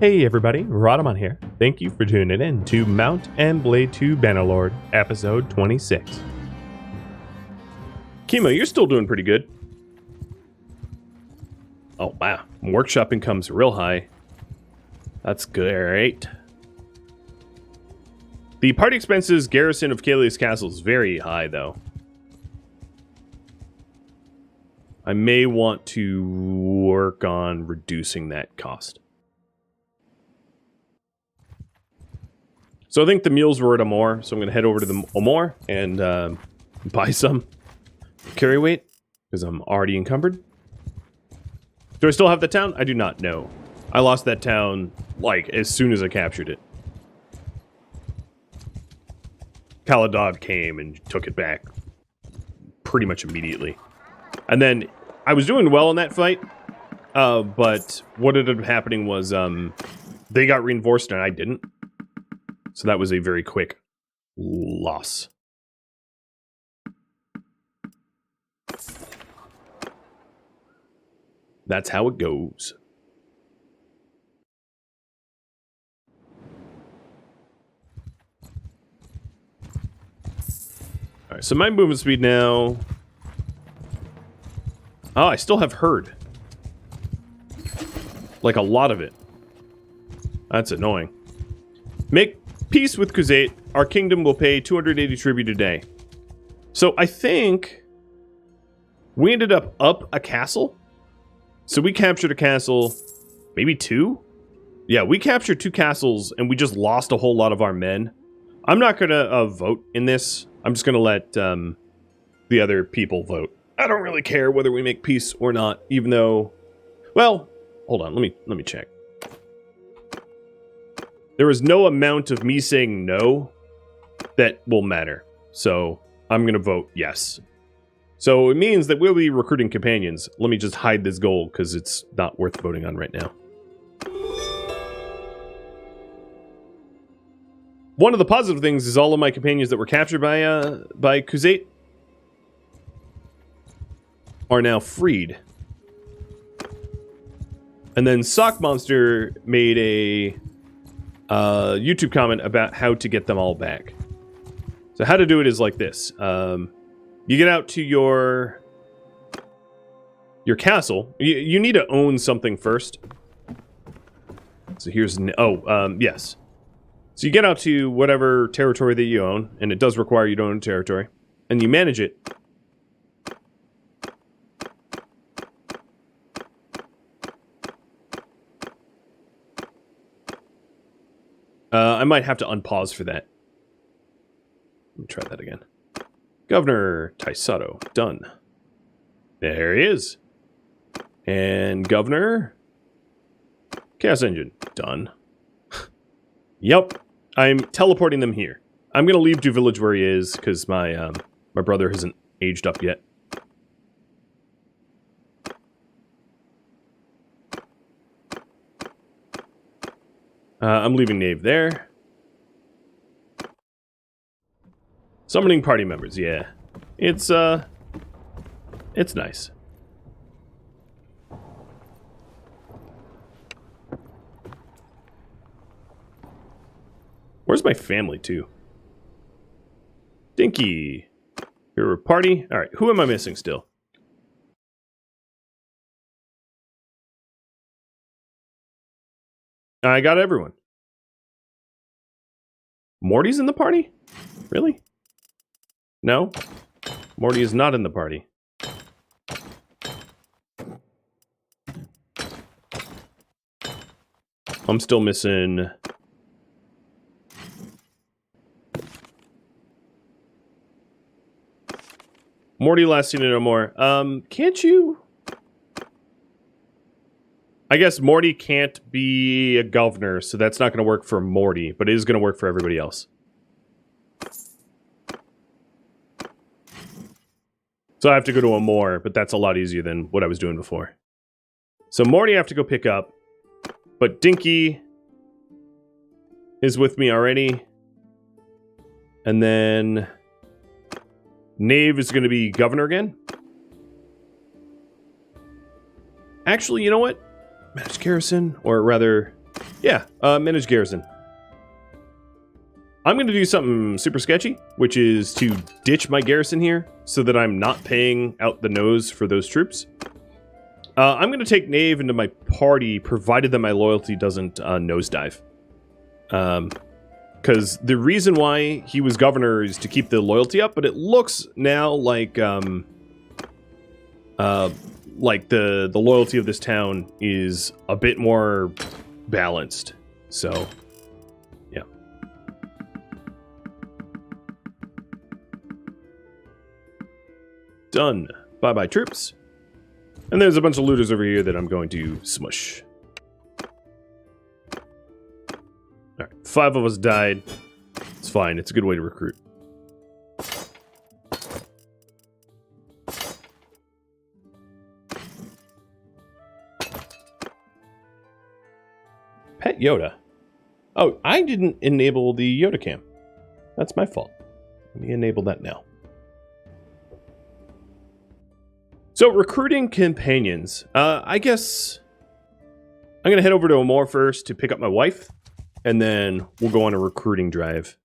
Hey everybody, Rhadamant here. Thank you for tuning in to Mount and Blade 2 Bannerlord, episode 26. Kimo, you're still doing pretty good. Oh wow, workshop income's real high. That's great. The party expenses garrison of Kalia's Castle is very high though. I may want to work on reducing that cost. So I think the mules were at Amor, so I'm going to head over to the Amor and buy some carry weight, because I'm already encumbered. Do I still have the town? I do not know. I lost that town, like, as soon as I captured it. Caladod came and took it back pretty much immediately. And then, I was doing well in that fight, but what ended up happening was, they got reinforced and I didn't. So that was a very quick loss. That's how it goes. Alright, so my movement speed now... Oh, I still have herd. Like a lot of it. That's annoying. Make peace with Khuzait. Our kingdom will pay 280 tribute a day. So I think we ended up a castle. So we captured a castle, maybe two? Yeah, we captured two castles and we just lost a whole lot of our men. I'm not going to vote in this. I'm just going to let the other people vote. I don't really care whether we make peace or not, even though... Well, hold on, let me check. There is no amount of me saying no that will matter. So I'm going to vote yes. So it means that we'll be recruiting companions. Let me just hide this goal because it's not worth voting on right now. One of the positive things is all of my companions that were captured by Khuzait are now freed. And then Sock Monster made a YouTube comment about how to get them all back. So how to do it is like this. You get out to your castle. You need to own something first. So here's... yes. So you get out to whatever territory that you own, and it does require you to own a territory, and you manage it. I might have to unpause for that. Let me try that again. Governor Taisato, done. There he is. And Governor Chaos Engine, done. Yep, I'm teleporting them here. I'm gonna leave Du Village where he is because my brother hasn't aged up yet. I'm leaving Knave there. Summoning party members, yeah. It's nice. Where's my family, too? Dinky. Here, party. Alright, who am I missing still? I got everyone. Morty's in the party? Really? No? Morty is not in the party. I'm still missing... Morty last seen it no more. Can't you... I guess Morty can't be a governor, so that's not going to work for Morty, but it is going to work for everybody else. So I have to go to a more, but that's a lot easier than what I was doing before. So Morty I have to go pick up, but Dinky is with me already. And then Knave is going to be governor again. Actually, you know what? Managed garrison, or rather, Yeah, manage garrison. I'm going to do something super sketchy, which is to ditch my garrison here so that I'm not paying out the nose for those troops. I'm going to take Knave into my party, provided that my loyalty doesn't nosedive. Because the reason why he was governor is to keep the loyalty up, but it looks now like the loyalty of this town is a bit more balanced. So, yeah. Done. Bye-bye, troops. And there's a bunch of looters over here that I'm going to smush. Alright, 5 of us died. It's fine, it's a good way to recruit. Pet Yoda. Oh, I didn't enable the Yoda cam. That's my fault. Let me enable that now. So, recruiting companions. I guess I'm going to head over to Amor first to pick up my wife, and then we'll go on a recruiting drive.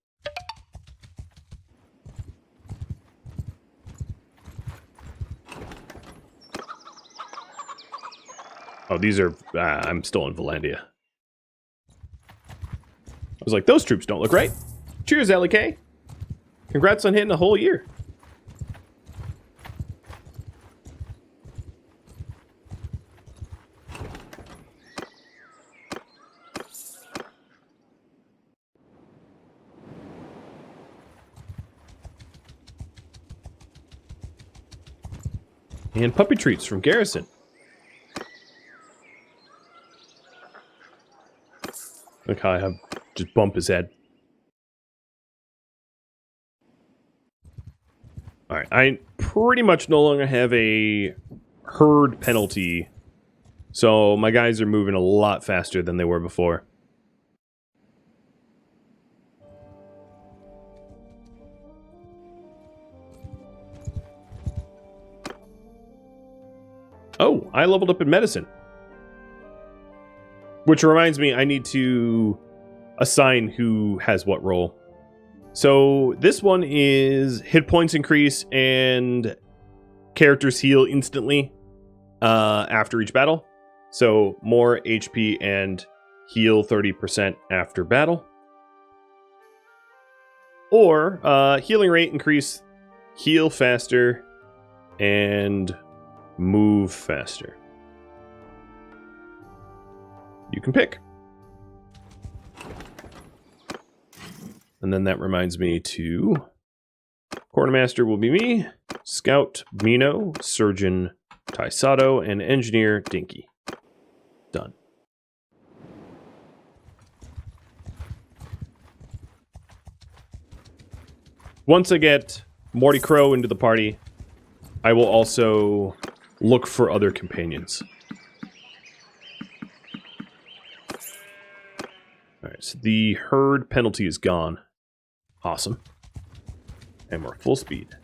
Oh, these are... I'm still in Valandia. I was like, those troops don't look right. Cheers, Allie K. Congrats on hitting a whole year. And puppy treats from Garrison. Look how I have just bump his head. Alright, I pretty much no longer have a herd penalty. So my guys are moving a lot faster than they were before. Oh, I leveled up in medicine. Which reminds me, I need to assign who has what role. So this one is hit points increase and characters heal instantly after each battle. So more HP and heal 30% after battle. Or healing rate increase, heal faster, and move faster. You can pick. And then that reminds me to... Quartermaster will be me, Scout Mino, Surgeon Taisato, and Engineer Dinky. Done. Once I get Morty Crow into the party, I will also look for other companions. Alright, so the herd penalty is gone. Awesome. And we're full speed.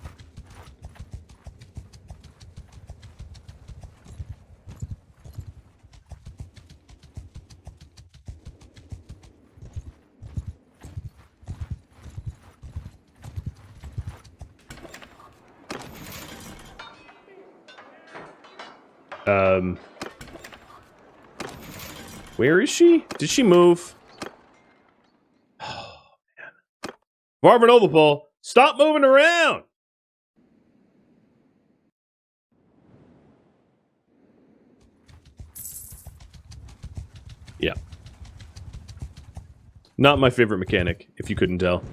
Where is she? Did she move? Oh, man. Marvin Overpole, stop moving around! Yeah. Not my favorite mechanic, if you couldn't tell.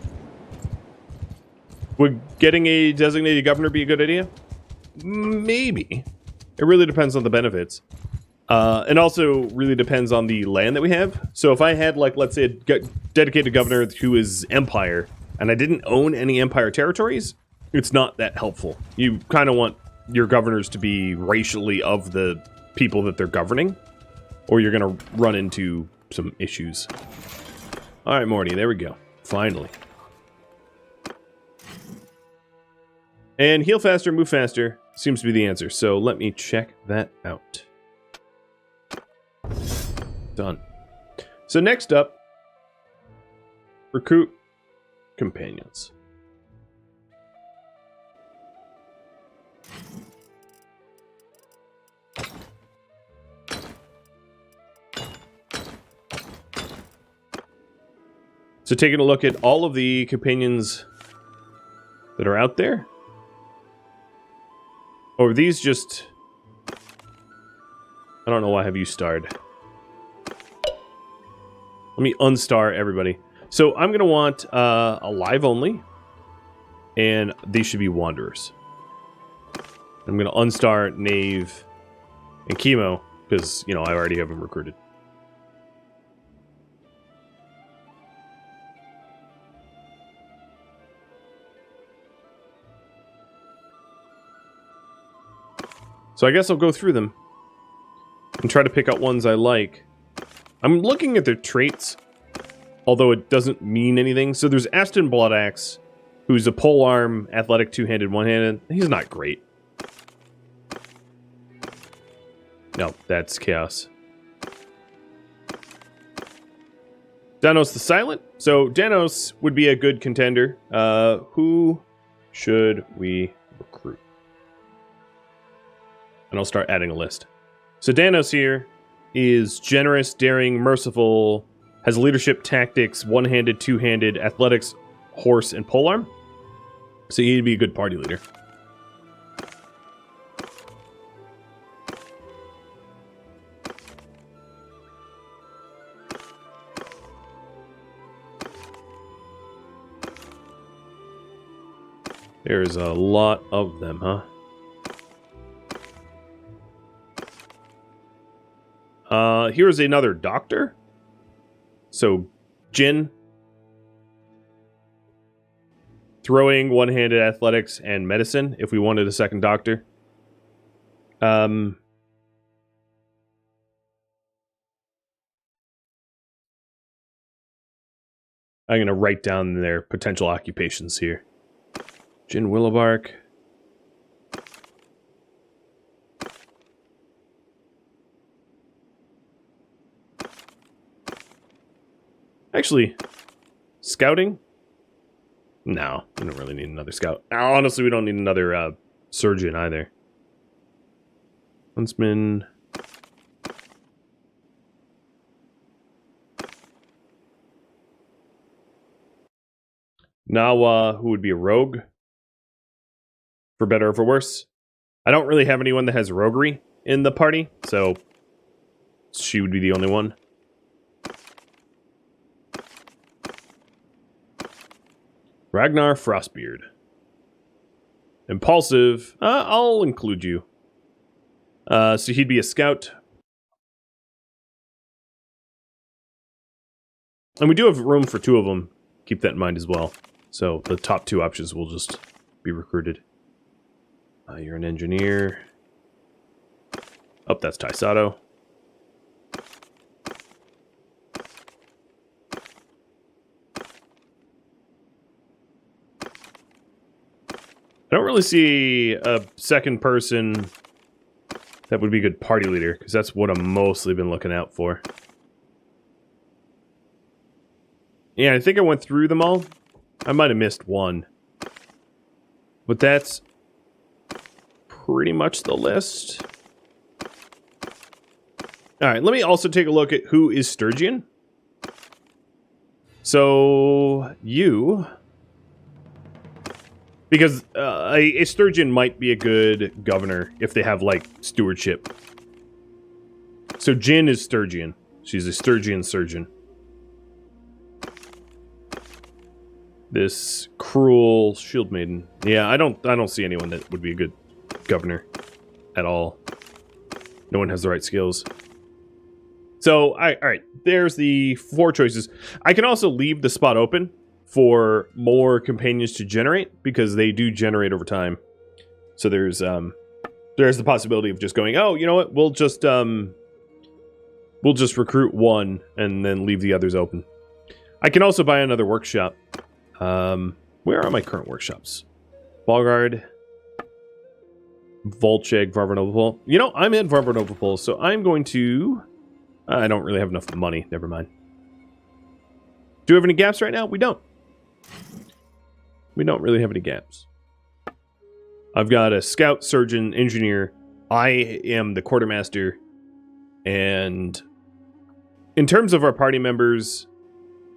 Would getting a designated governor be a good idea? Maybe. It really depends on the benefits. And also really depends on the land that we have. So if I had, like, let's say a dedicated governor who is Empire, and I didn't own any Empire territories, it's not that helpful. You kind of want your governors to be racially of the people that they're governing, or you're going to run into some issues. All right, Morty, there we go. Finally. And heal faster, move faster seems to be the answer. So let me check that out. Done. So next up, recruit companions. So taking a look at all of the companions that are out there. Or are these just... I don't know why I have you starred. Let me unstar everybody. So I'm going to want alive only. And these should be wanderers. I'm going to unstar Knave and Chemo. Because, you know, I already have them recruited. So I guess I'll go through them and try to pick out ones I like. I'm looking at their traits, although it doesn't mean anything. So there's Aston Bloodaxe, who's a polearm, athletic, two-handed, one-handed. He's not great. No, that's Chaos. Danos the Silent. So Danos would be a good contender. Who should we recruit? And I'll start adding a list. So Danos here is generous, daring, merciful, has leadership, tactics, one-handed, two-handed, athletics, horse, and polearm. So he'd be a good party leader. There's a lot of them, huh? Here's another doctor. So, Jin. Throwing, one-handed athletics, and medicine, if we wanted a second doctor. I'm going to write down their potential occupations here. Jin Willowbark. Actually, scouting? No, we don't really need another scout. Honestly, we don't need another Sturgian either. Huntsman. Nawa, who would be a rogue. For better or for worse. I don't really have anyone that has roguery in the party, so she would be the only one. Ragnar Frostbeard. Impulsive. I'll include you. So he'd be a scout. And we do have room for two of them. Keep that in mind as well. So the top two options will just be recruited. You're an engineer. Oh, that's Taisato. I don't really see a second person that would be a good party leader, because that's what I've mostly been looking out for. Yeah, I think I went through them all. I might have missed one. But that's pretty much the list. Alright, let me also take a look at who is Sturgian. So, you... Because a Sturgian might be a good governor if they have, like, stewardship. So Jin is Sturgian. She's a Sturgian surgeon. This cruel shield maiden. Yeah, I don't see anyone that would be a good governor at all. No one has the right skills. So, alright, there's the 4 choices. I can also leave the spot open for more companions to generate, because they do generate over time. So there's the possibility of just going, oh, you know what, we'll just recruit one and then leave the others open. I can also buy another workshop. Where are my current workshops? Ballguard, Volcheg, Varvanovopol. You know, I'm in Varvanovopol, so I'm going to... I don't really have enough money, never mind. Do we have any gaps right now? We don't. We don't really have any gaps. I've got a scout, surgeon, engineer. I am the quartermaster. And in terms of our party members,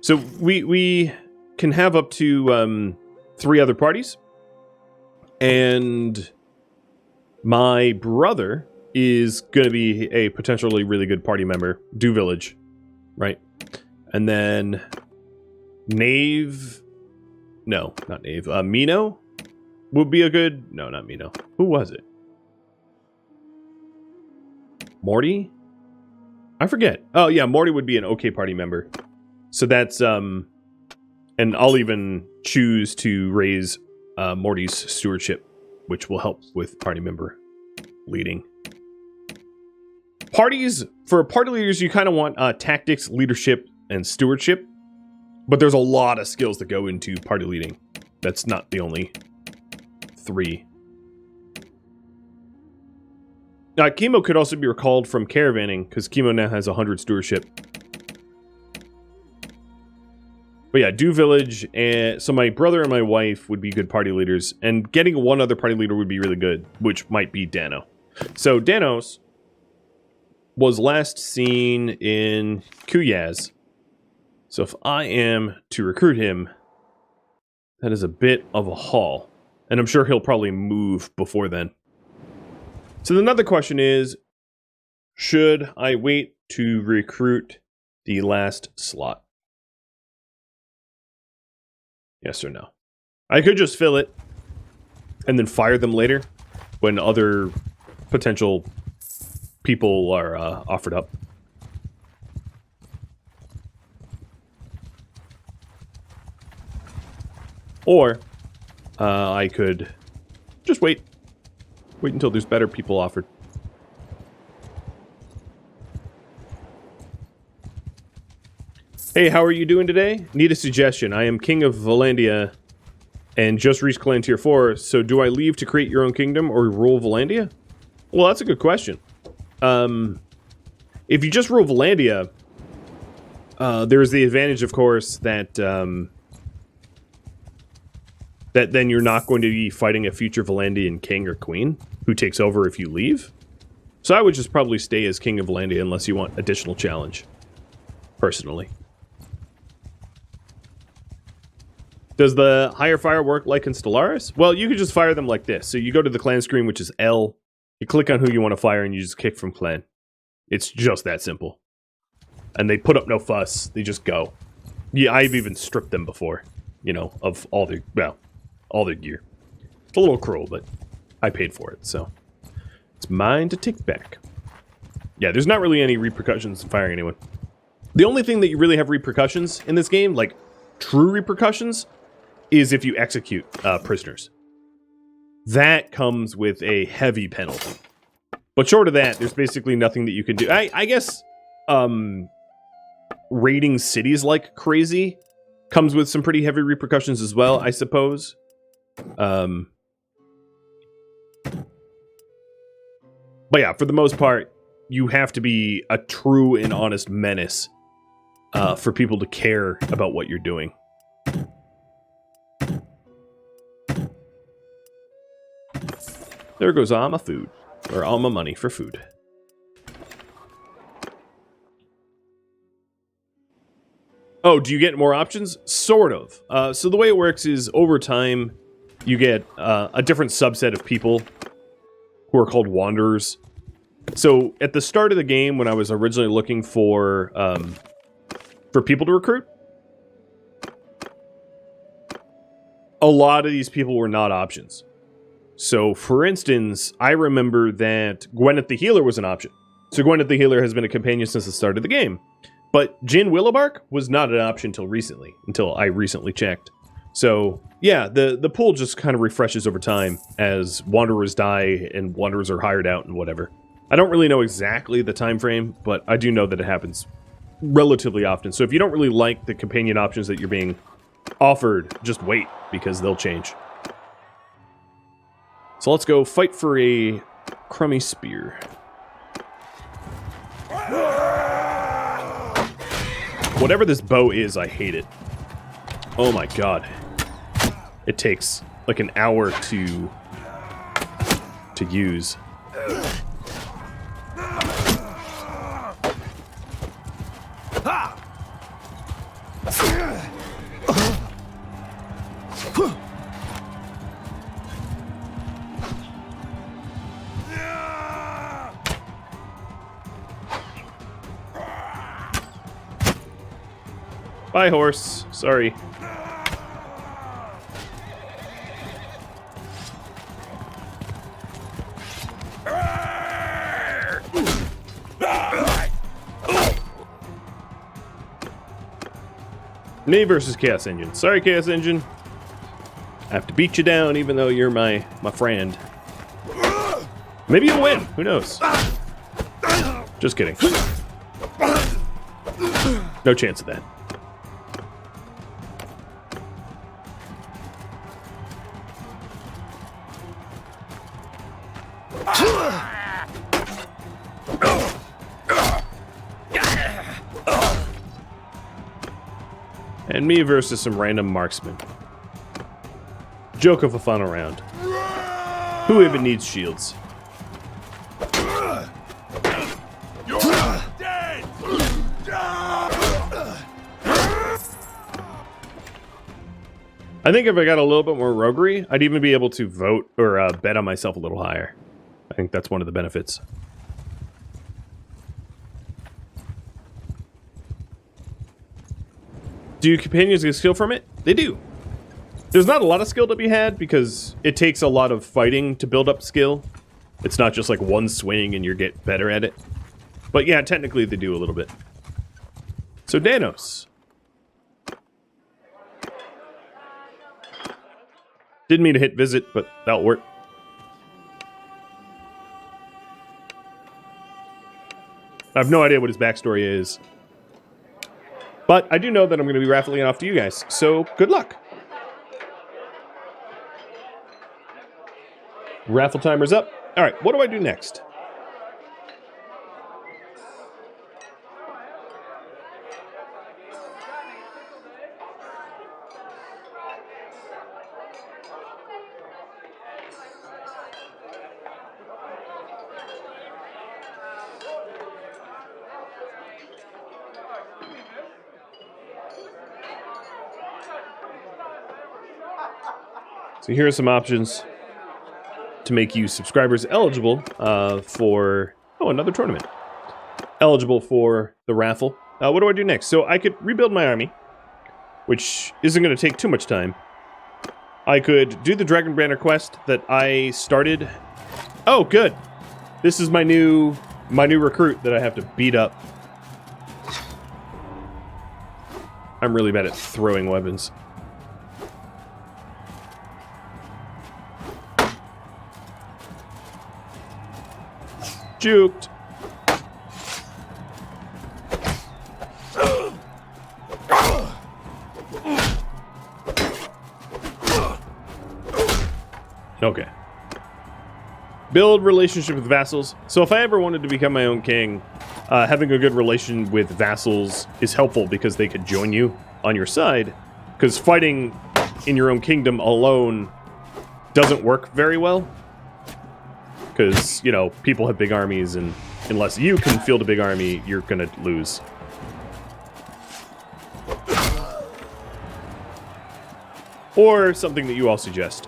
so we can have up to 3 other parties. And my brother is going to be a potentially really good party member. Do Village, right? And then Knave... No, not Knave. Mino would be a good... No, not Mino. Who was it? Morty? I forget. Oh, yeah, Morty would be an okay party member. So that's... And I'll even choose to raise Morty's stewardship, which will help with party member leading. Parties, for party leaders, you kind of want tactics, leadership, and stewardship. But there's a lot of skills that go into party leading. That's not the only 3. Chemo could also be recalled from caravanning, because Chemo now has 100 stewardship. But yeah, Do Village, and so my brother and my wife would be good party leaders, and getting one other party leader would be really good, which might be Dano. So Danos was last seen in Kuyaz. So if I am to recruit him, that is a bit of a haul. And I'm sure he'll probably move before then. So another question is, should I wait to recruit the last slot? Yes or no? I could just fill it and then fire them later when other potential people are offered up. Or I could just wait. Wait until there's better people offered. Hey, how are you doing today? Need a suggestion. I am king of Valandia and just reached clan tier 4, so do I leave to create your own kingdom or rule Valandia? Well, that's a good question. If you just rule Valandia, there's the advantage, of course, that that then you're not going to be fighting a future Valandian king or queen who takes over if you leave. So I would just probably stay as king of Valandia unless you want additional challenge, personally. Does the higher fire work like in Stellaris? Well, you could just fire them like this. So you go to the clan screen, which is L, you click on who you want to fire, and you just kick from clan. It's just that simple. And they put up no fuss. They just go. Yeah, I've even stripped them before, you know, of all their, well, all their gear. It's a little cruel, but I paid for it, so it's mine to take back. Yeah, there's not really any repercussions in firing anyone. The only thing that you really have repercussions in this game, like true repercussions, is if you execute prisoners. That comes with a heavy penalty. But short of that, there's basically nothing that you can do. I guess raiding cities like crazy comes with some pretty heavy repercussions as well, I suppose. But yeah, for the most part, you have to be a true and honest menace for people to care about what you're doing. There goes all my food, or all my money for food. Oh, do you get more options? Sort of. So the way it works is over time, you get a different subset of people who are called Wanderers. So at the start of the game, when I was originally looking for people to recruit, a lot of these people were not options. So, for instance, I remember that Gwyneth the Healer was an option. So Gwyneth the Healer has been a companion since the start of the game. But Jin Willowbark was not an option until I recently checked. So, yeah, the pool just kind of refreshes over time as Wanderers die and Wanderers are hired out and whatever. I don't really know exactly the time frame, but I do know that it happens relatively often. So if you don't really like the companion options that you're being offered, just wait, because they'll change. So let's go fight for a crummy spear. Whatever this bow is, I hate it. Oh my god. It takes like an hour to use. Bye, horse. Sorry. Me versus Chaos Engine. Sorry, Chaos Engine. I have to beat you down even though you're my friend. Maybe you'll win. Who knows? Just kidding. No chance of that. And me versus some random marksman. Joke of a fun round. Who even needs shields? I think if I got a little bit more roguery, I'd even be able to vote or bet on myself a little higher. I think that's one of the benefits. Do companions get skill from it? They do. There's not a lot of skill to be had because it takes a lot of fighting to build up skill. It's not just like one swing and you get better at it. But yeah, technically they do a little bit. So Danos. Didn't mean to hit visit, but that'll work. I have no idea what his backstory is. But I do know that I'm going to be raffling off to you guys, so good luck. Raffle timer's up. All right, what do I do next? So here are some options to make you subscribers eligible for... Oh, another tournament. Eligible for the raffle. What do I do next? So I could rebuild my army, which isn't going to take too much time. I could do the Dragon Banner quest that I started. Oh, good. This is my new recruit that I have to beat up. I'm really bad at throwing weapons. Juked. Okay. Build relationship with vassals. So if I ever wanted to become my own king, having a good relation with vassals is helpful because they could join you on your side. Because fighting in your own kingdom alone doesn't work very well. Because, you know, people have big armies, and unless you can field a big army, you're going to lose. Or something that you all suggest.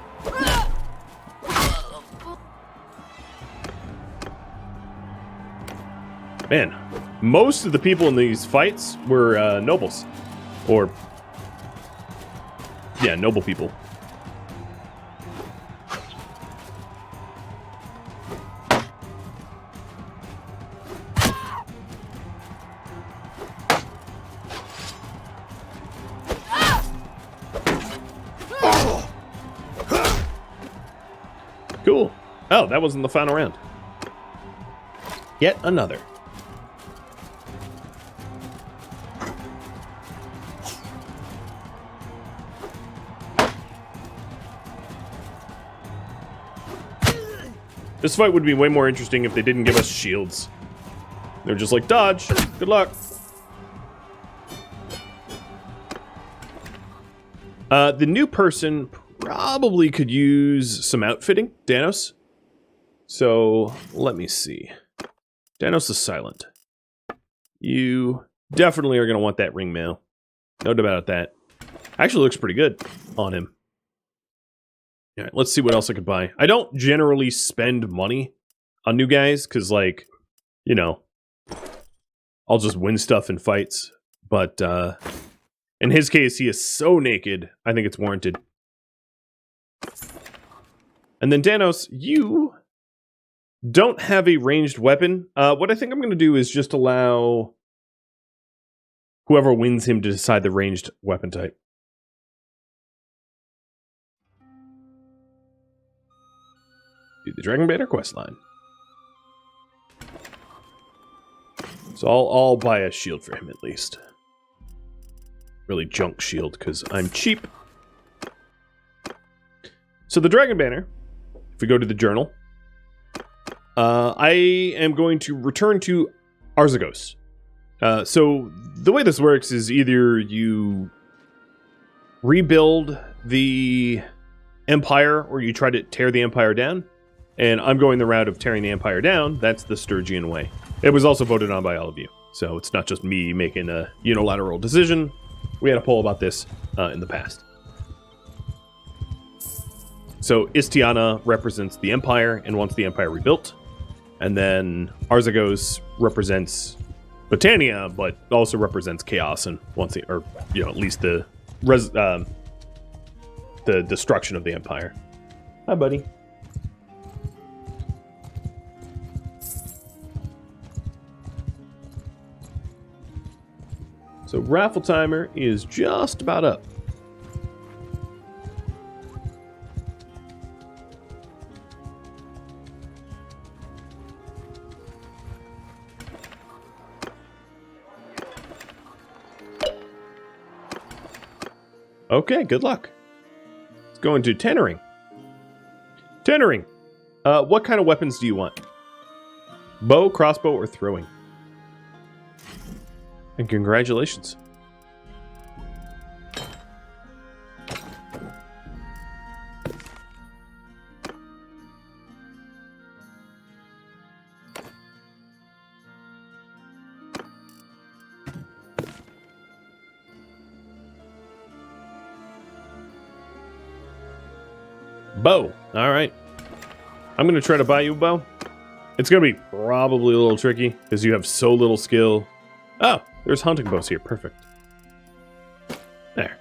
Man, most of the people in these fights were nobles. Or, yeah, noble people. Cool. Oh, that wasn't the final round. Yet another. This fight would be way more interesting if they didn't give us shields. They're just like, dodge. Good luck. The new person probably could use some outfitting, Danos. So, let me see. Danos is silent. You definitely are going to want that ring mail. No doubt about that. Actually looks pretty good on him. All right, let's see what else I could buy. I don't generally spend money on new guys, because, like, you know, I'll just win stuff in fights. But, in his case, he is so naked, I think it's warranted. And then, Danos, you don't have a ranged weapon. What I think I'm going to do is just allow whoever wins him to decide the ranged weapon type. Do the Dragon Banner questline. So I'll buy a shield for him at least. Really junk shield, because I'm cheap. So the Dragon Banner, if we go to the journal, I am going to return to Arzagos. So the way this works is either you rebuild the Empire, or you try to tear the Empire down. And I'm going the route of tearing the Empire down. That's the Sturgian way. It was also voted on by all of you. So it's not just me making a unilateral decision. We had a poll about this in the past. So Istiana represents the Empire and wants the Empire rebuilt. And then Arzagos represents Botania, but also represents chaos and wants the, or at least the destruction of the Empire. Hi, buddy. So raffle timer is just about up. Okay, good luck. Let's go into tannering. Tannering. What kind of weapons do you want? Bow, crossbow, or throwing? And congratulations. Bow. All right. I'm going to try to buy you a bow. It's going to be probably a little tricky because you have so little skill. Oh, there's hunting bows here. Perfect. There.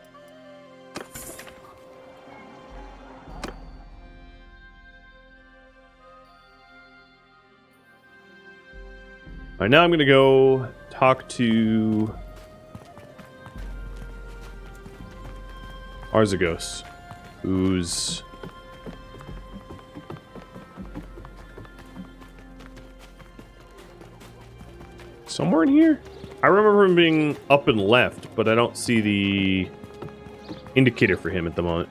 All right, now I'm going to go talk to Arzagos, who's somewhere in here? I remember him being up and left, but I don't see the indicator for him at the moment.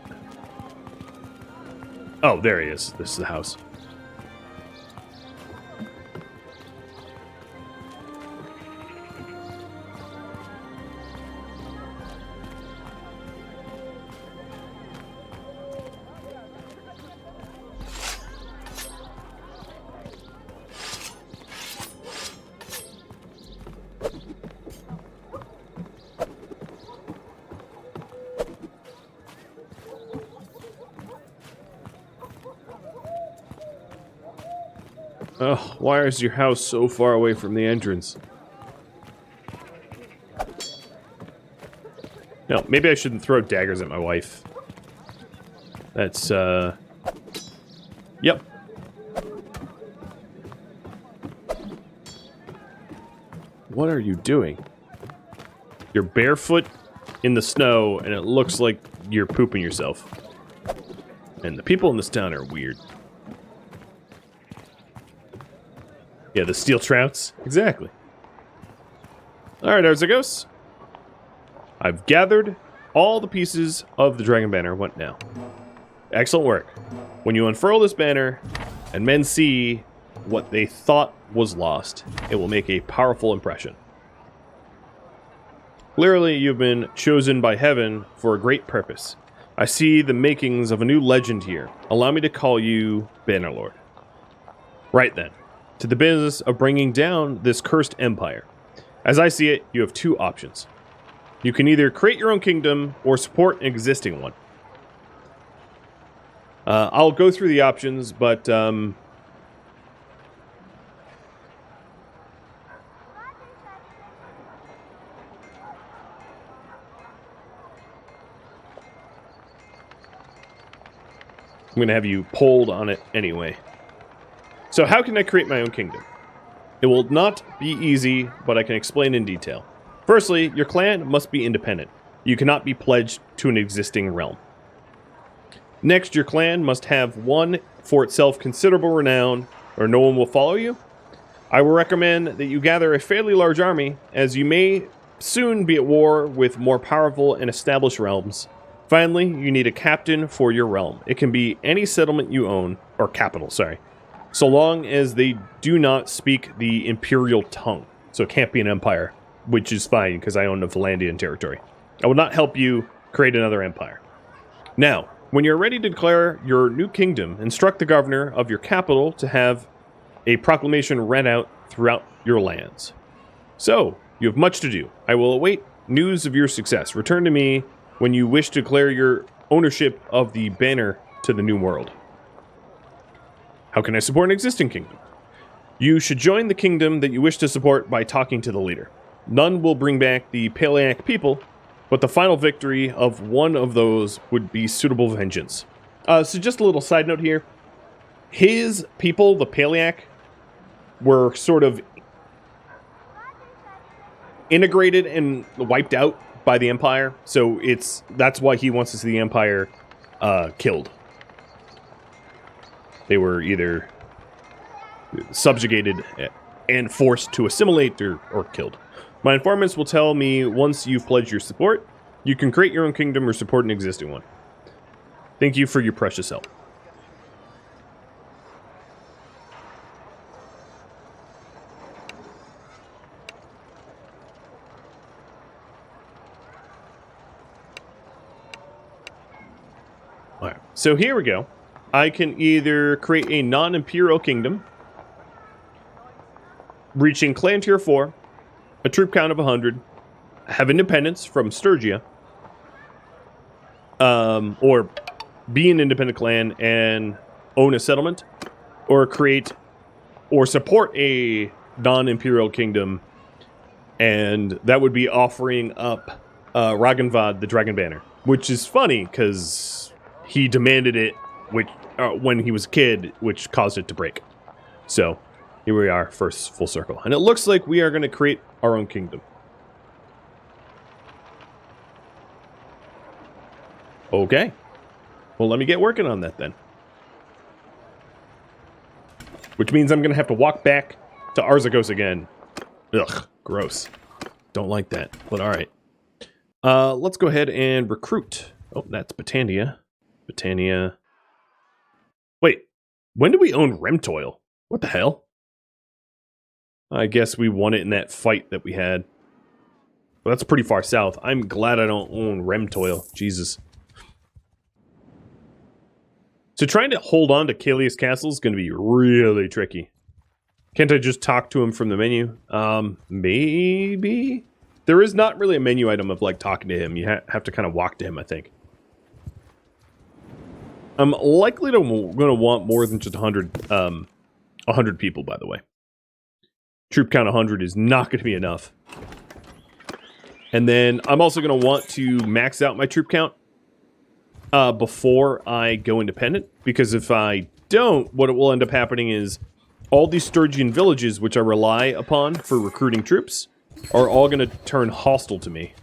Oh, there he is. This is the house. Oh, why is your house so far away from the entrance? No, maybe I shouldn't throw daggers at my wife. That's, Yep. What are you doing? You're barefoot in the snow, and it looks like you're pooping yourself. And the people in this town are weird. Yeah, the steel trouts. Exactly. Alright, Arzagos. I've gathered all the pieces of the Dragon Banner. What now? Excellent work. When you unfurl this banner, and men see what they thought was lost, it will make a powerful impression. Clearly, you've been chosen by heaven for a great purpose. I see the makings of a new legend here. Allow me to call you Bannerlord. Right then, to the business of bringing down this cursed empire. As I see it, you have two options. You can either create your own kingdom or support an existing one. I'll go through the options, but I'm going to have you polled on it anyway. So how can I create my own kingdom? It will not be easy, but I can explain in detail. Firstly, your clan must be independent. You cannot be pledged to an existing realm. Next, your clan must have won for itself considerable renown, or no one will follow you. I will recommend that you gather a fairly large army, as you may soon be at war with more powerful and established realms. Finally, you need a captain for your realm. It can be any settlement you own, or capital, sorry, so long as they do not speak the imperial tongue. So it can't be an empire, which is fine because I own the Valandian territory. I will not help you create another empire. Now, when you're ready to declare your new kingdom, instruct the governor of your capital to have a proclamation read out throughout your lands. So, you have much to do. I will await news of your success. Return to me when you wish to declare your ownership of the banner to the new world. How can I support an existing kingdom? You should join the kingdom that you wish to support by talking to the leader. None will bring back the Paleac people, but the final victory of one of those would be suitable vengeance. So just a little side note here. His people, the Paleac, were sort of integrated and wiped out by the Empire, so that's why he wants to see the Empire killed. They were either subjugated and forced to assimilate or killed. My informants will tell me once you've pledged your support, you can create your own kingdom or support an existing one. Thank you for your precious help. Alright, so here we go. I can either create a non-imperial kingdom, reaching clan tier 4, a troop count of 100, have independence from Sturgia, or be an independent clan and own a settlement, or create or support a non-imperial kingdom, and that would be offering up Rhadamant, the Dragon Banner, which is funny because he demanded it when he was a kid, which caused it to break. So here we are, first full circle. And it looks like we are going to create our own kingdom. Okay. Well, let me get working on that then. Which means I'm going to have to walk back to Arzagos again. Ugh, gross. Don't like that, but alright. Let's go ahead and recruit. Oh, that's Britannia. Britannia. Wait, when did we own Remtoil? What the hell? I guess we won it in that fight that we had. Well, that's pretty far south. I'm glad I don't own Remtoil. Jesus. So trying to hold on to Kalius Castle is going to be really tricky. Can't I just talk to him from the menu? Maybe? There is not really a menu item of, like, talking to him. You have to kind of walk to him, I think. I'm likely going to want more than just 100 people, by the way. Troop count 100 is not going to be enough. And then I'm also going to want to max out my troop count before I go independent. Because if I don't, what will end up happening is all these Sturgian villages, which I rely upon for recruiting troops, are all going to turn hostile to me.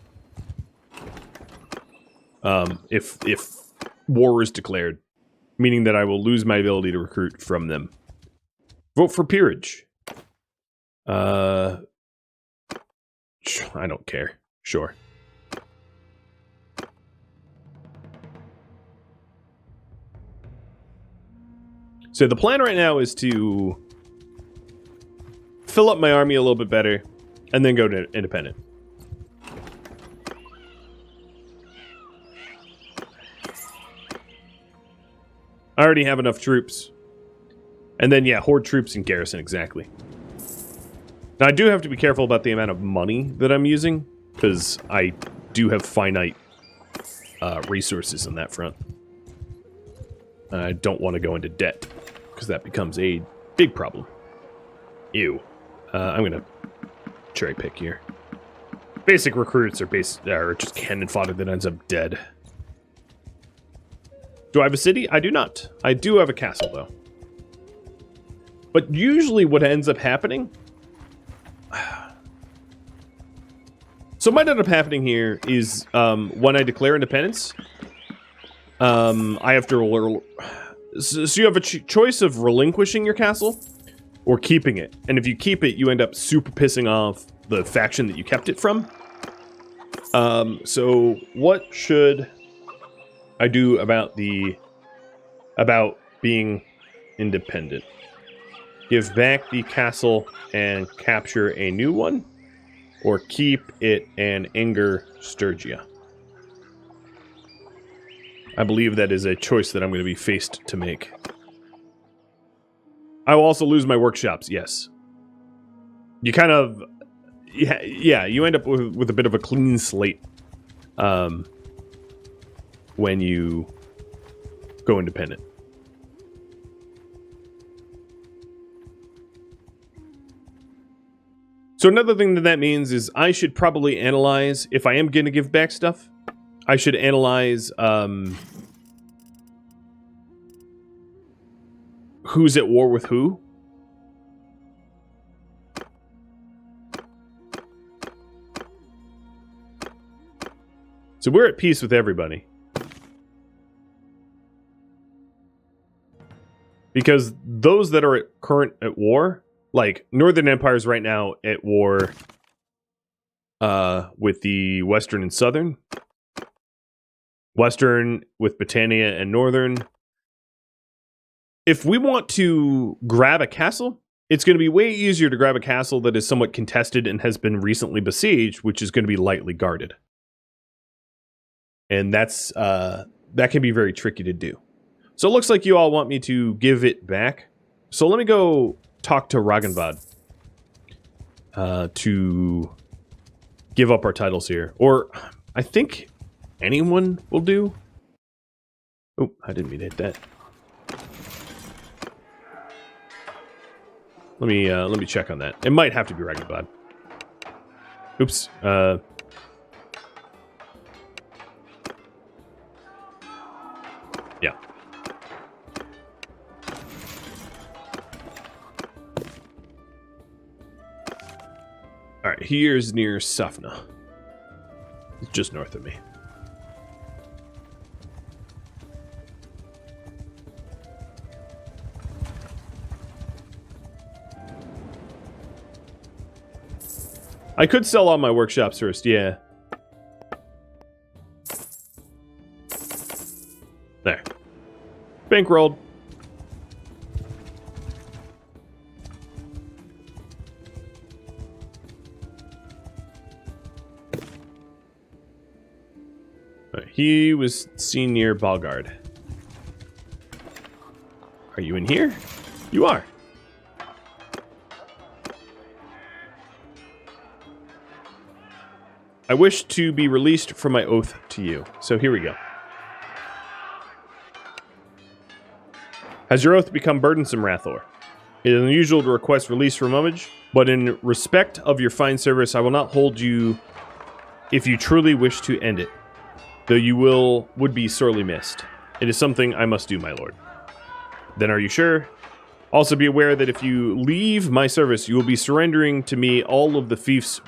If war is declared. Meaning that I will lose my ability to recruit from them. Vote for peerage. I don't care. Sure. So the plan right now is to fill up my army a little bit better and then go to independent. I already have enough troops. And then, yeah, horde troops in garrison, exactly. Now, I do have to be careful about the amount of money that I'm using, because I do have finite resources on that front. I don't want to go into debt, because that becomes a big problem. Ew. I'm going to cherry pick here. Basic recruits are just cannon fodder that ends up dead. Do I have a city? I do not. I do have a castle, though. But usually what ends up happening... So what might end up happening here is when I declare independence, I have to... So you have a choice of relinquishing your castle or keeping it. And if you keep it, you end up super pissing off the faction that you kept it from. So what should I do about being independent? Give back the castle and capture a new one, or keep it and anger Sturgia? I believe that is a choice that I'm going to be faced to make. I will also lose my workshops, yes. You kind of... Yeah, you end up with a bit of a clean slate when you go independent. So another thing that means is I should probably analyze, if I am going to give back stuff, I should analyze who's at war with who. So we're at peace with everybody. Because those that are current at war, like Northern Empire's right now at war with the Western and Southern. Western with Britannia and Northern. If we want to grab a castle, it's going to be way easier to grab a castle that is somewhat contested and has been recently besieged, which is going to be lightly guarded. And that's that can be very tricky to do. So it looks like you all want me to give it back. So let me go talk to Rhadamant to give up our titles here. Or I think anyone will do. Oh, I didn't mean to hit that. Let me check on that. It might have to be Rhadamant. Oops. Yeah. Alright, here's near Safna. It's just north of me. I could sell all my workshops first, yeah. There. Bankrolled. He was seen near Balgard. Are you in here? You are. I wish to be released from my oath to you. So here we go. Has your oath become burdensome, Rathor? It is unusual to request release from homage, but in respect of your fine service, I will not hold you if you truly wish to end it, though you would be sorely missed. It is something I must do, my lord. Then are you sure? Also be aware that if you leave my service, you will be surrendering to me all of the fiefs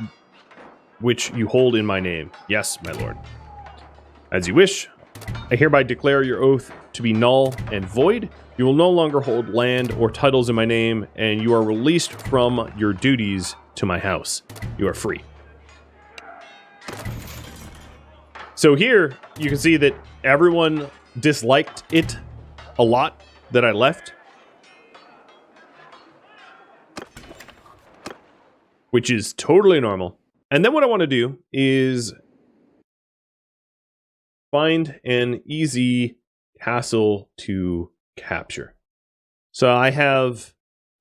which you hold in my name. Yes, my lord. As you wish, I hereby declare your oath to be null and void. You will no longer hold land or titles in my name, and you are released from your duties to my house. You are free. So here, you can see that everyone disliked it a lot that I left. Which is totally normal. And then what I want to do is find an easy castle to capture. So I have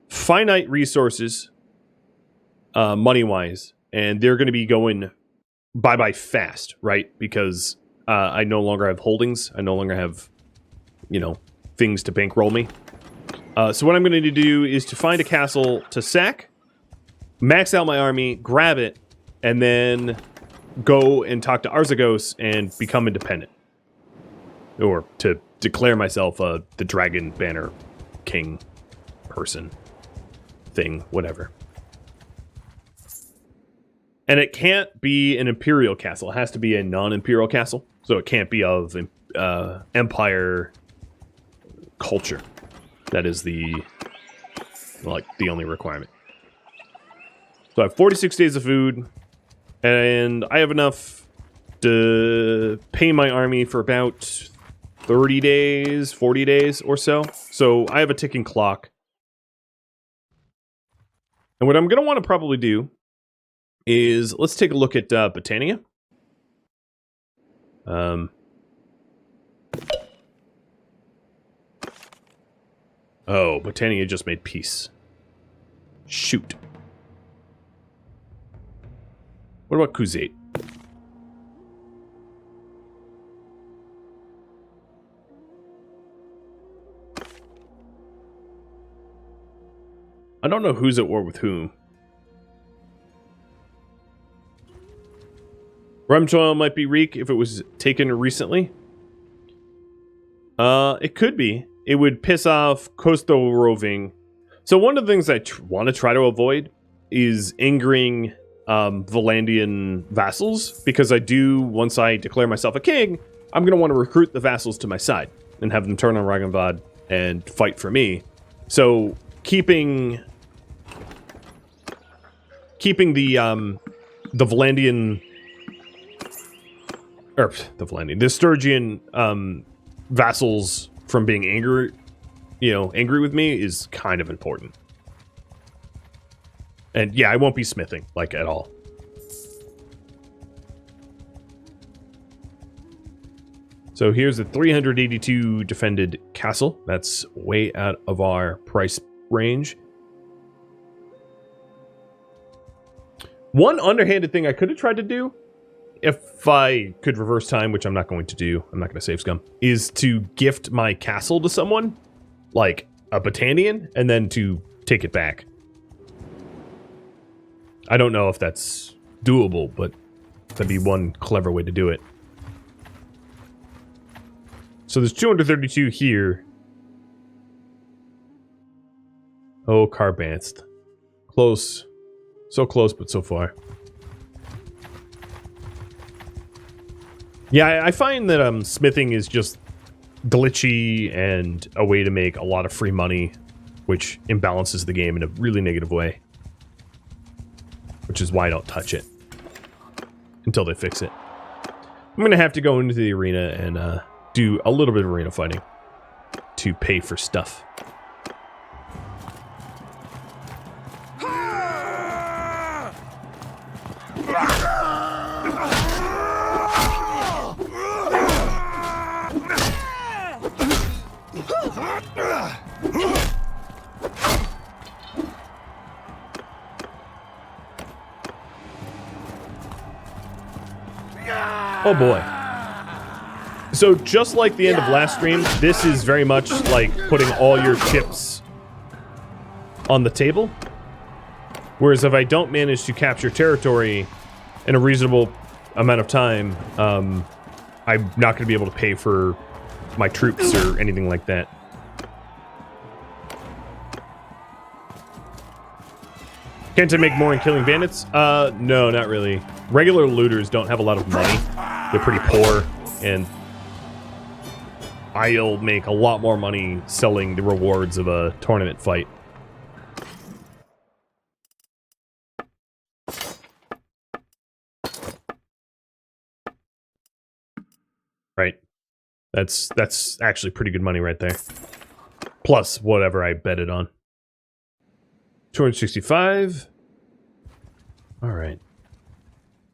finite resources, money-wise, and they're going to be going bye-bye fast, right? Because I no longer have holdings. I no longer have, things to bankroll me. So what I'm going to do is to find a castle to sack, max out my army, grab it, and then go and talk to Arzagos and become independent. Or to declare myself the Dragon Banner King person thing, whatever. And it can't be an Imperial castle. It has to be a non-Imperial castle. So it can't be of Empire culture. That is the only requirement. So I have 46 days of food, and I have enough to pay my army for about 30 days, 40 days or so. So I have a ticking clock. And what I'm going to want to probably do is, let's take a look at Britannia. Oh, Britannia just made peace. Shoot. What about Kuzate? I don't know who's at war with whom. Rumjoil might be Reek if it was taken recently. It could be. It would piss off coastal roving. So one of the things I want to try to avoid is angering Valandian vassals, because I do, once I declare myself a king, I'm going to want to recruit the vassals to my side and have them turn on Ragnvad and fight for me. So keeping the Valandian, or the Sturgian vassals from being angry with me is kind of important. And yeah, I won't be smithing, like, at all. So here's a 382 defended castle. That's way out of our price range. One underhanded thing I could have tried to do, if I could reverse time, which I'm not going to do, I'm not going to save scum, is to gift my castle to someone, like a Battanian, and then to take it back. I don't know if that's doable, but that'd be one clever way to do it. So there's 232 here. Oh, Carbanst. Close. So close, but so far. Yeah, I find that smithing is just glitchy and a way to make a lot of free money, which imbalances the game in a really negative way. Which is why I don't touch it until they fix it. I'm going to have to go into the arena and do a little bit of arena fighting to pay for stuff. Oh boy. So just like the end of last stream, this is very much like putting all your chips on the table. Whereas if I don't manage to capture territory in a reasonable amount of time, I'm not going to be able to pay for my troops or anything like that. Can't I make more in killing bandits? No, not really. Regular looters don't have a lot of money. They're pretty poor, and I'll make a lot more money selling the rewards of a tournament fight. Right. That's actually pretty good money right there. Plus whatever I bet it on. 265. All right.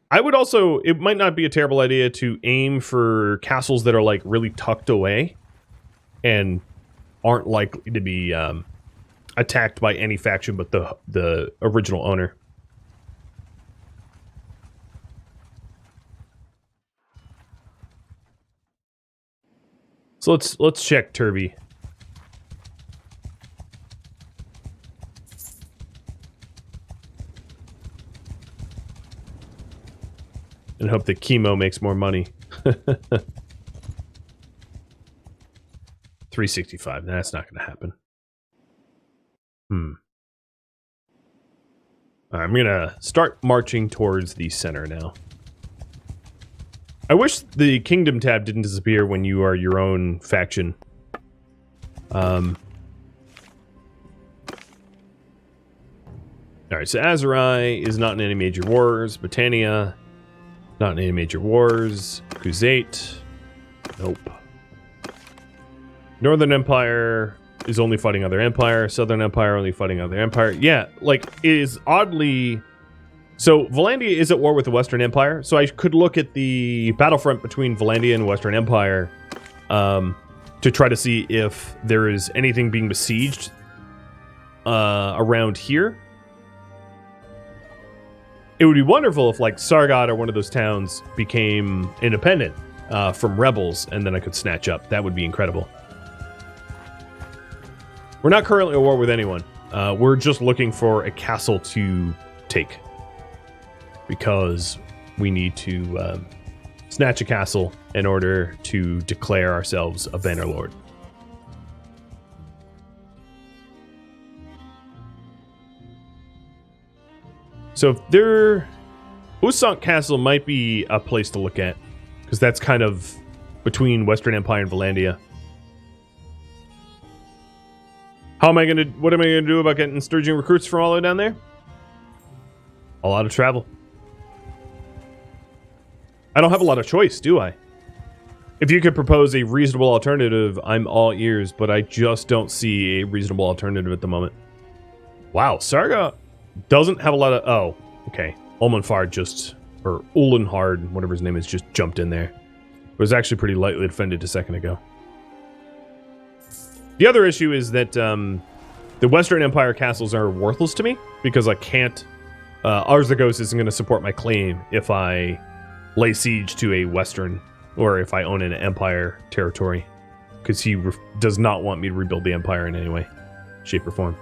I would also, it might not be a terrible idea to aim for castles that are like really tucked away and aren't likely to be attacked by any faction but the original owner. So let's check Turby. And hope that Chemo makes more money. 365. That's not going to happen. I'm going to start marching towards the center now. I wish the Kingdom tab didn't disappear when you are your own faction. Alright, so Azurai is not in any major wars. Britannia, not in any major wars. Crusade, nope. Northern Empire is only fighting other empire. Southern Empire only fighting other empire. Yeah, like, it is oddly... So, Valandia is at war with the Western Empire, so I could look at the battlefront between Valandia and Western Empire to try to see if there is anything being besieged around here. It would be wonderful if, like, Sargot or one of those towns became independent from rebels, and then I could snatch up. That would be incredible. We're not currently at war with anyone. We're just looking for a castle to take. Because we need to snatch a castle in order to declare ourselves a Bannerlord. So if there... Usank Castle might be a place to look at. Because that's kind of between Western Empire and Valandia. What am I going to do about getting Sturgian recruits from all the way down there? A lot of travel. I don't have a lot of choice, do I? If you could propose a reasonable alternative, I'm all ears, but I just don't see a reasonable alternative at the moment. Wow, Sarga doesn't have a lot of... Oh, okay. Ulmanfard just... Or Ulenhard, whatever his name is, just jumped in there. It was actually pretty lightly defended a second ago. The other issue is that the Western Empire castles are worthless to me, because I can't... Arzagos isn't going to support my claim if I... lay siege to a Western, or if I own an Empire territory, because he does not want me to rebuild the Empire in any way, shape, or form.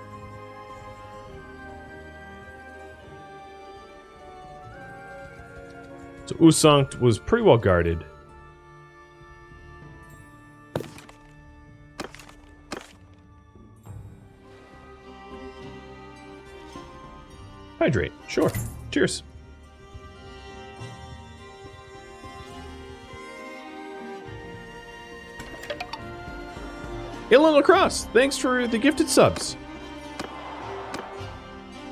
So Usank was pretty well guarded. Hydrate, sure. Cheers. Ilan Lacrosse, thanks for the gifted subs.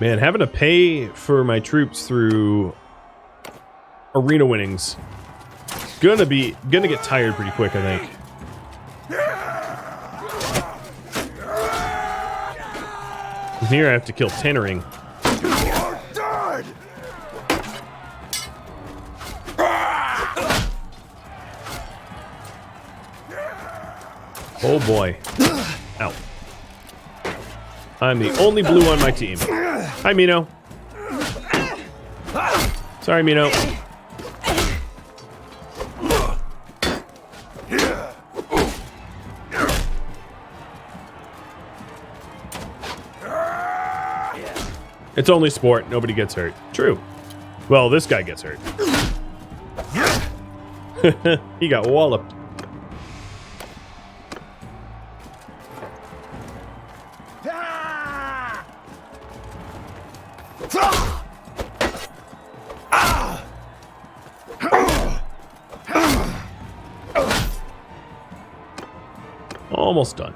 Man, having to pay for my troops through arena winnings gonna get tired pretty quick, I think. And here I have to kill Tannering. Oh boy. Ow. I'm the only blue on my team. Hi, Mino. Sorry, Mino. It's only sport. Nobody gets hurt. True. Well, this guy gets hurt. He got walloped. Almost done.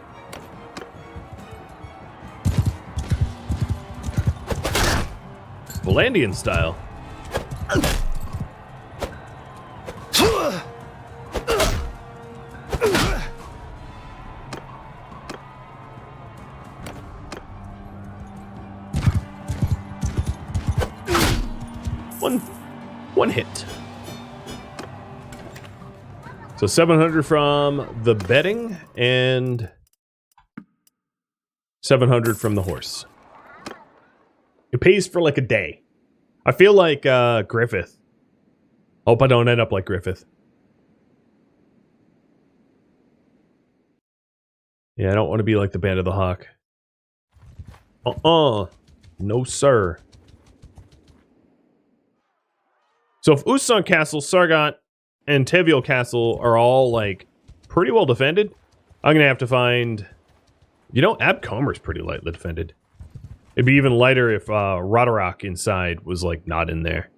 Valandian style. One hit. So 700 from the betting, and 700 from the horse. It pays for like a day. I feel like Griffith. Hope I don't end up like Griffith. Yeah, I don't want to be like the Band of the Hawk. No, sir. So if Usan Castle, Sargot, and Teviel Castle are all, like, pretty well defended, I'm going to have to find... You know, Abcomer's pretty lightly defended. It'd be even lighter if Rhadamant inside was, like, not in there.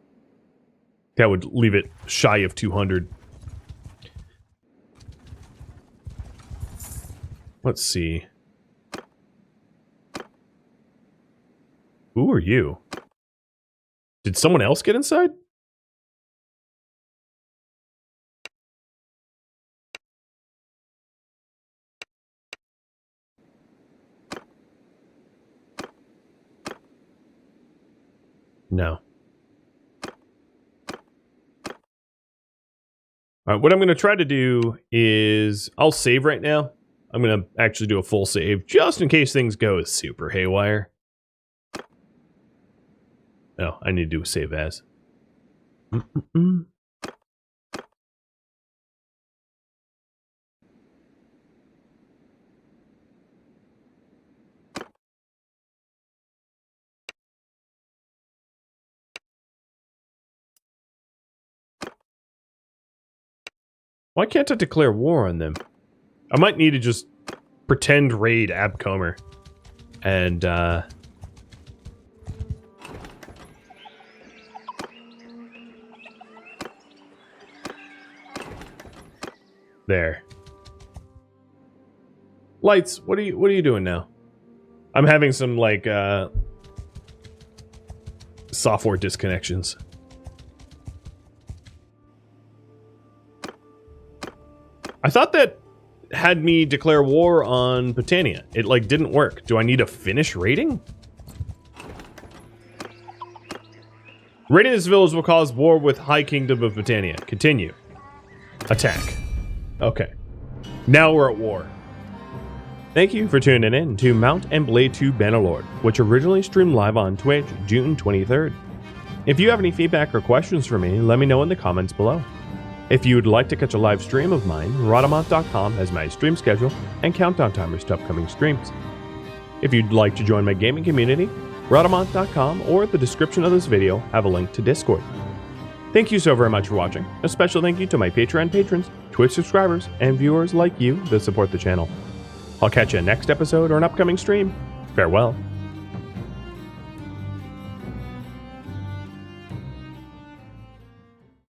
That would leave it shy of 200. Let's see. Who are you? Did someone else get inside? No. All right, what I'm going to try to do is... I'll save right now. I'm going to actually do a full save, just in case things go super haywire. No, I need to do a save as. Why can't I declare war on them? I might need to just pretend raid Abcomer. And, there. Lights, what are you doing now? I'm having some, like, software disconnections. I thought that had me declare war on Britannia. It, like, didn't work. Do I need to finish raiding? Raiding this village will cause war with High Kingdom of Britannia. Continue. Attack. Okay. Now we're at war. Thank you for tuning in to Mount and Blade 2 Bannerlord, which originally streamed live on Twitch June 23rd. If you have any feedback or questions for me, let me know in the comments below. If you would like to catch a live stream of mine, Rhadamant.com has my stream schedule and countdown timers to upcoming streams. If you'd like to join my gaming community, Rhadamant.com or the description of this video have a link to Discord. Thank you so very much for watching. A special thank you to my Patreon patrons, Twitch subscribers, and viewers like you that support the channel. I'll catch you next episode or an upcoming stream. Farewell.